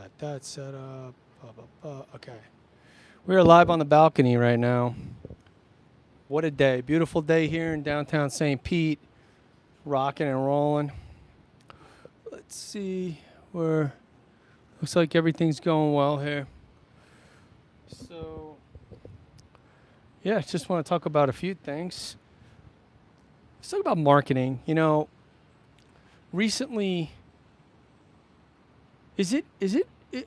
got that set up. Okay. We're live on the balcony right now. What a day. Beautiful day here in downtown St. Pete. Rocking and rolling. Let's see. Looks like everything's going well here. So, yeah, just want to talk about a few things. Let's talk about marketing. Recently,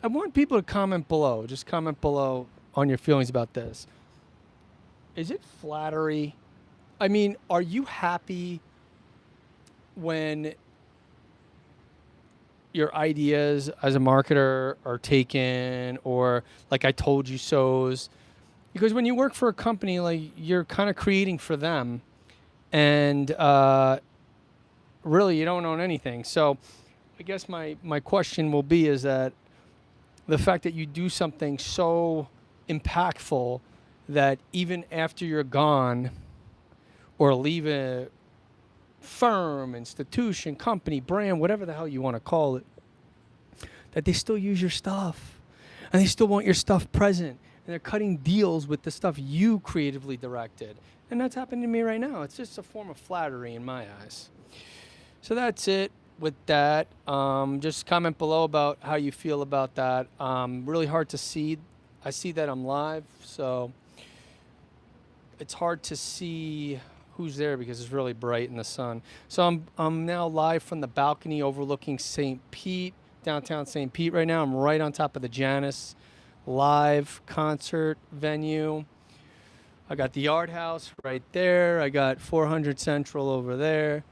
I want people to comment below. Just comment below on your feelings about this. Is it flattery? I mean, are you happy when your ideas as a marketer are taken, or like I told you so's? Because when you work for a company, like, you're kind of creating for them, and really you don't own anything. So I guess my question will be is that the fact that you do something so impactful that even after you're gone or leave a firm, institution, company, brand, whatever the hell you want to call it, that they still use your stuff and they still want your stuff present, and they're cutting deals with the stuff you creatively directed. And that's happening to me right now. It's just a form of flattery in my eyes. So that's it with that. Just comment below about how you feel about that. Really hard to see. I see that I'm live, so it's hard to see who's there because it's really bright in the sun. So I'm now live from the balcony overlooking St. Pete, downtown St. Pete right now. I'm right on top of the Janus live concert venue. I got the Yard House right there. I got 400 Central over there.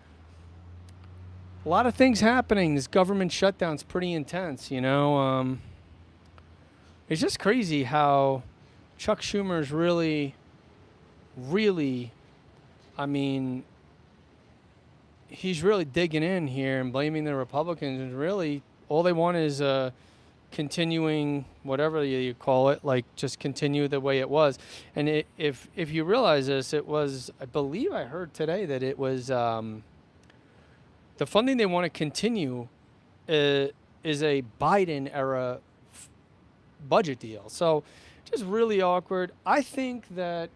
A lot of things happening. This government shutdown's pretty intense, It's just crazy how Chuck Schumer's really, he's really digging in here and blaming the Republicans. And really, all they want is continuing, whatever you call it, like just continue the way it was. And if you realize this, it was, I believe I heard today that it was the funding they want to continue is a Biden era budget deal. So just really awkward. I think that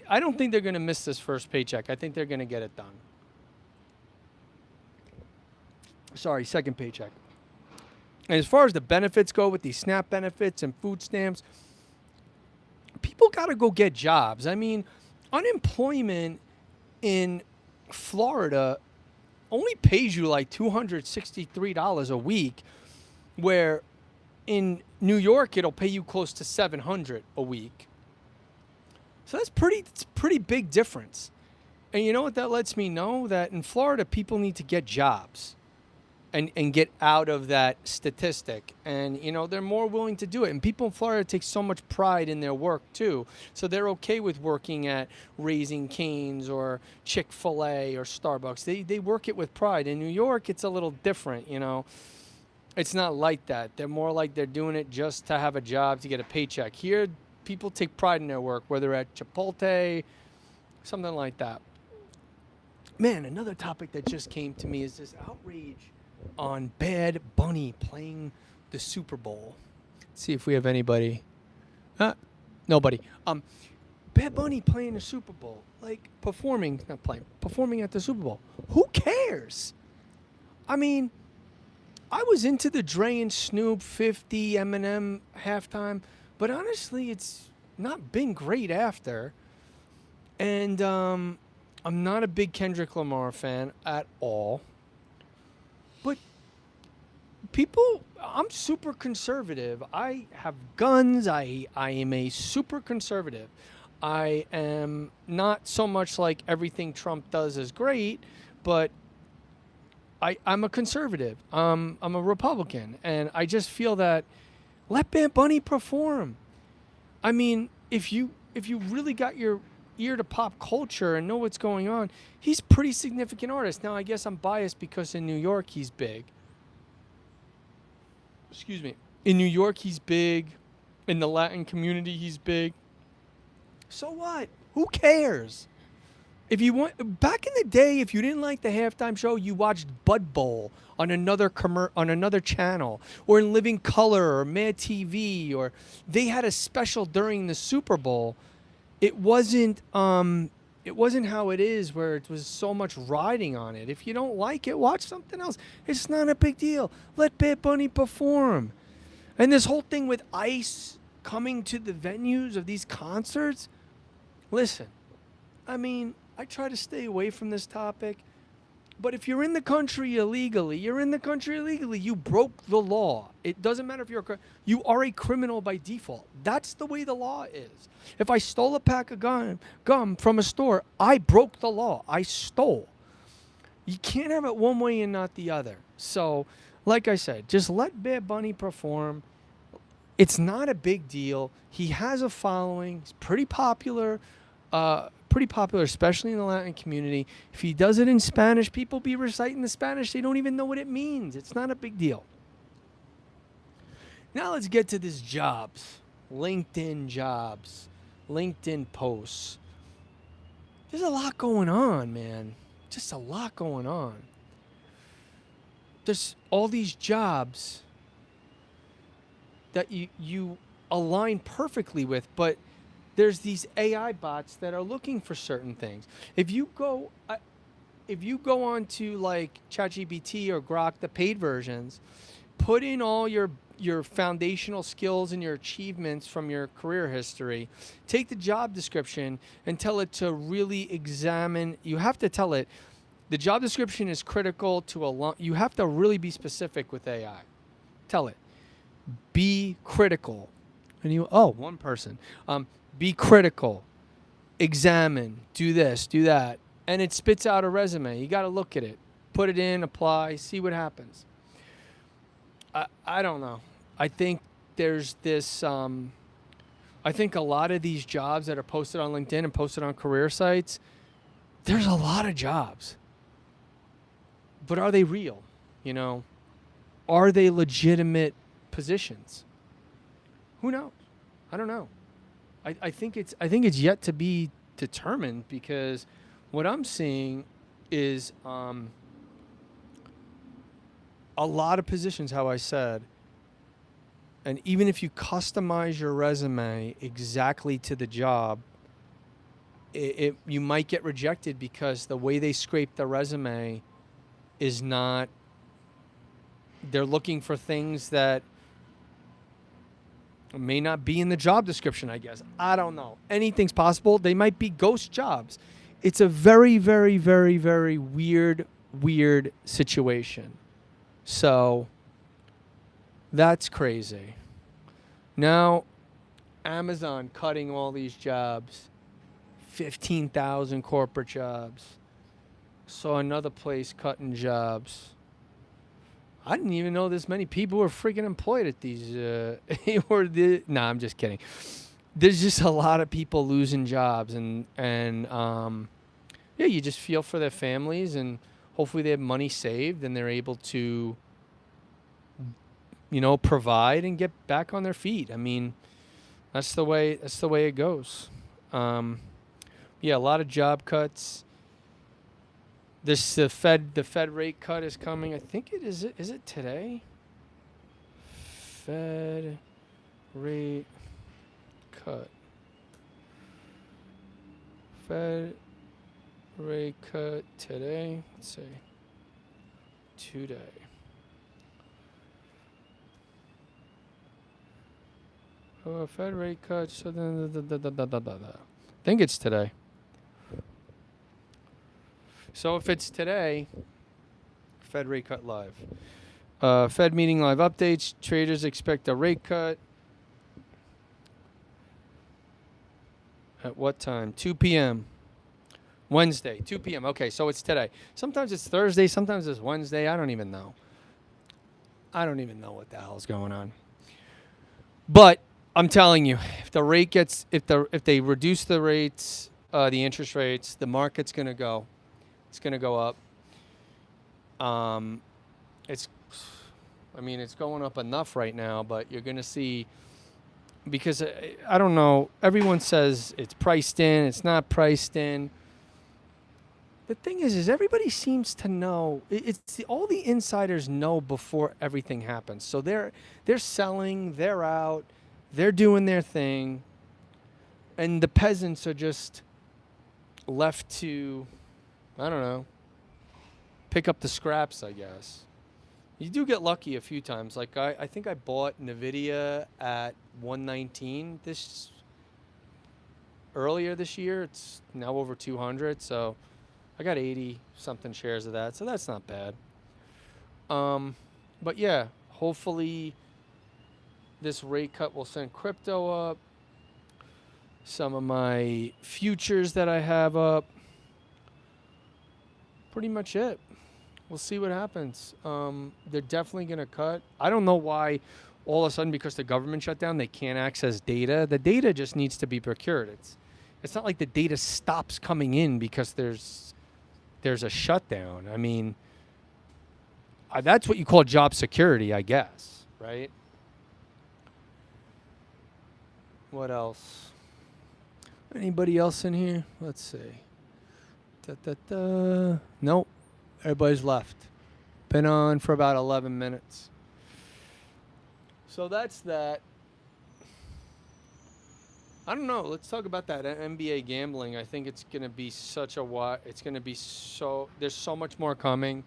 I don't think they're going to miss this first paycheck. I think they're going to get it done. Sorry, second paycheck. And as far as the benefits go with these SNAP benefits and food stamps, people got to go get jobs. I mean, unemployment in Florida only pays you like $263 a week, where in New York it'll pay you close to $700 a week. So it's pretty big difference. And you know what that lets me know? That in Florida, people need to get jobs and get out of that statistic. And, they're more willing to do it. And people in Florida take so much pride in their work, too. So they're okay with working at Raising Cane's or Chick-fil-A or Starbucks. They work it with pride. In New York, it's a little different, It's not like that. They're more like they're doing it just to have a job, to get a paycheck. Here, people take pride in their work, whether at Chipotle, something like that. Man, another topic that just came to me is this outrage on Bad Bunny playing the Super Bowl. Let's see if we have anybody. Nobody. Bad Bunny playing the Super Bowl. Like, performing at the Super Bowl. Who cares? I mean, I was into the Dre and Snoop 50 Eminem halftime, but honestly, it's not been great after. And I'm not a big Kendrick Lamar fan at all. But I'm super conservative. I have guns. I am a super conservative. I am not so much like everything Trump does is great, but I'm a conservative. I'm a Republican, and I just feel that let Bad Bunny perform. I mean, if you really got your ear to pop culture and know what's going on, he's a pretty significant artist. Now, I guess I'm biased because in New York he's big. Excuse me. In New York he's big. In the Latin community he's big. So what? Who cares? If you want, back in the day, if you didn't like the halftime show, you watched Bud Bowl on on another channel, or in Living Color or Mad TV, or they had a special during the Super Bowl. It wasn't how it is where it was so much riding on it. If you don't like it, watch something else. It's not a big deal. Let Bad Bunny perform. And this whole thing with ICE coming to the venues of these concerts. Listen, I mean, I try to stay away from this topic, but if you're in the country illegally, you're in the country illegally. You broke the law. It doesn't matter if you are a criminal by default. That's the way the law is. If I stole a pack of gum from a store, I broke the law. I stole. You can't have it one way and not the other. So, like I said, just let Bad Bunny perform. It's not a big deal. He has a following. He's pretty popular. Especially in the Latin community. If he does it in Spanish, people be reciting the Spanish. They don't even know what it means. It's not a big deal. Now let's get to this jobs. LinkedIn jobs. LinkedIn posts. There's a lot going on, man. Just a lot going on. There's all these jobs that you align perfectly with, but there's these AI bots that are looking for certain things. If you go on to like ChatGPT or Grok, the paid versions, put in all your foundational skills and your achievements from your career history, take the job description and tell it to really examine. You have to tell it the job description is critical to you have to really be specific with AI. Tell it, be critical. And one person. Be critical, examine, do this, do that. And it spits out a resume. You got to look at it, put it in, apply, see what happens. I don't know. I think there's this, I think a lot of these jobs that are posted on LinkedIn and posted on career sites, there's a lot of jobs. But are they real? Are they legitimate positions? Who knows? I don't know. I think it's yet to be determined, because what I'm seeing is a lot of positions, how I said, and even if you customize your resume exactly to the job, you might get rejected because the way they scrape the resume is not. They're looking for things that may not be in the job description, I guess. I don't know. Anything's possible. They might be ghost jobs. It's a very, very, very, very weird situation. So that's crazy. Now, Amazon cutting all these jobs, 15,000 corporate jobs. Saw another place cutting jobs. I didn't even know this many people were freaking employed at these. I'm just kidding. There's just a lot of people losing jobs, and you just feel for their families, and hopefully they have money saved and they're able to, provide and get back on their feet. I mean, that's the way it goes. A lot of job cuts. The Fed rate cut is coming. I think it is. Is it today? Fed rate cut. Fed rate cut today. Let's see. Today. Fed rate cut. So I think it's today. So if it's today, Fed rate cut live. Fed meeting live updates. Traders expect a rate cut. At what time? 2 p.m. Wednesday, 2 p.m. Okay, so it's today. Sometimes it's Thursday. Sometimes it's Wednesday. I don't even know. I don't even know what the hell's going on. But I'm telling you, if the rate gets, if they reduce the rates, the interest rates, the market's gonna go. It's going to go up. It's going up enough right now, but you're going to see, because I don't know, everyone says it's priced in, it's not priced in. the thing is everybody seems to know. All the insiders know before everything happens. So they're selling, they're out, they're doing their thing, and the peasants are just left to, I don't know, pick up the scraps, I guess. You do get lucky a few times. Like I think I bought Nvidia at 119 earlier this year. It's now over 200, so I got 80 something shares of that, so that's not bad. But yeah, hopefully this rate cut will send crypto up. Some of my futures that I have up. Pretty much it. We'll see what happens. They're definitely going to cut. I don't know why all of a sudden, because the government shut down, they can't access data. The data just needs to be procured. It's not like the data stops coming in because there's a shutdown. I mean, that's what you call job security, I guess, right? What else? Anybody else in here? Let's see. Nope. Everybody's left. Been on for about 11 minutes. So that's that. I don't know. Let's talk about that NBA gambling. I think it's going to be there's so much more coming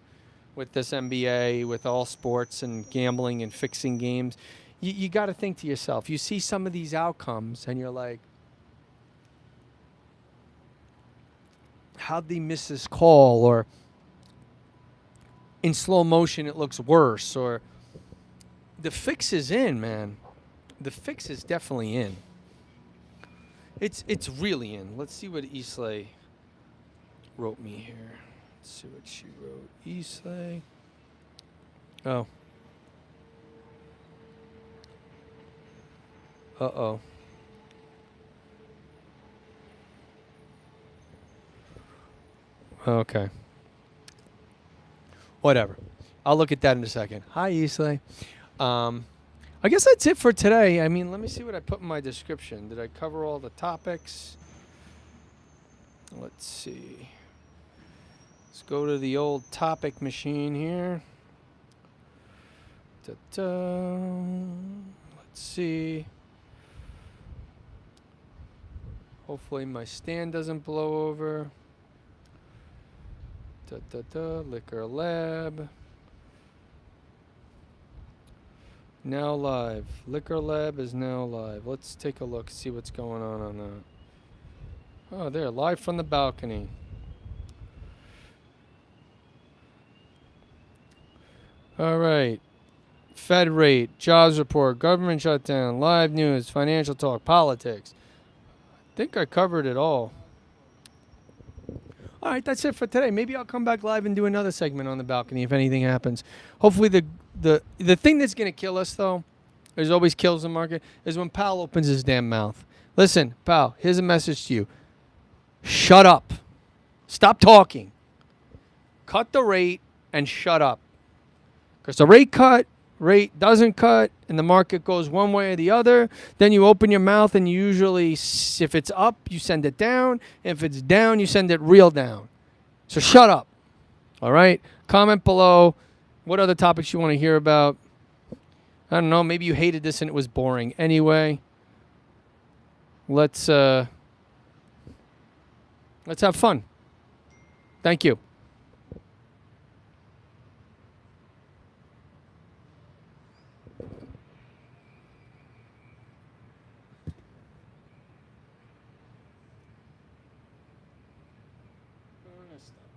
with this NBA, with all sports and gambling and fixing games. You got to think to yourself, you see some of these outcomes and you're like, how'd they miss this call? Or in slow motion, it looks worse. Or the fix is in, man. The fix is definitely in. It's really in. Let's see what Islay wrote me here. Let's see what she wrote. Islay. Oh. Uh-oh. Okay. Whatever. I'll look at that in a second. Hi, Islay. I guess that's it for today. I mean, let me see what I put in my description. Did I cover all the topics? Let's see. Let's go to the old topic machine here. Let's see. Hopefully my stand doesn't blow over. Liquor Lab. Now live. Liquor Lab is now live. Let's take a look, see what's going on that. Oh, they're live from the balcony. All right. Fed rate, jobs report, government shutdown, live news, financial talk, politics. I think I covered it all. All right, that's it for today. Maybe I'll come back live and do another segment on the balcony if anything happens. Hopefully the thing that's going to kill us, though, there's always kills the market, is when Powell opens his damn mouth. Listen, Powell, here's a message to you. Shut up. Stop talking. Cut the rate and shut up. Because the rate doesn't cut, and the market goes one way or the other, then you open your mouth and you usually, if it's up, you send it down. If it's down, you send it real down. So shut up. All right? Comment below what other topics you want to hear about. I don't know. Maybe you hated this and it was boring. Anyway, let's have fun. Thank you. Stop.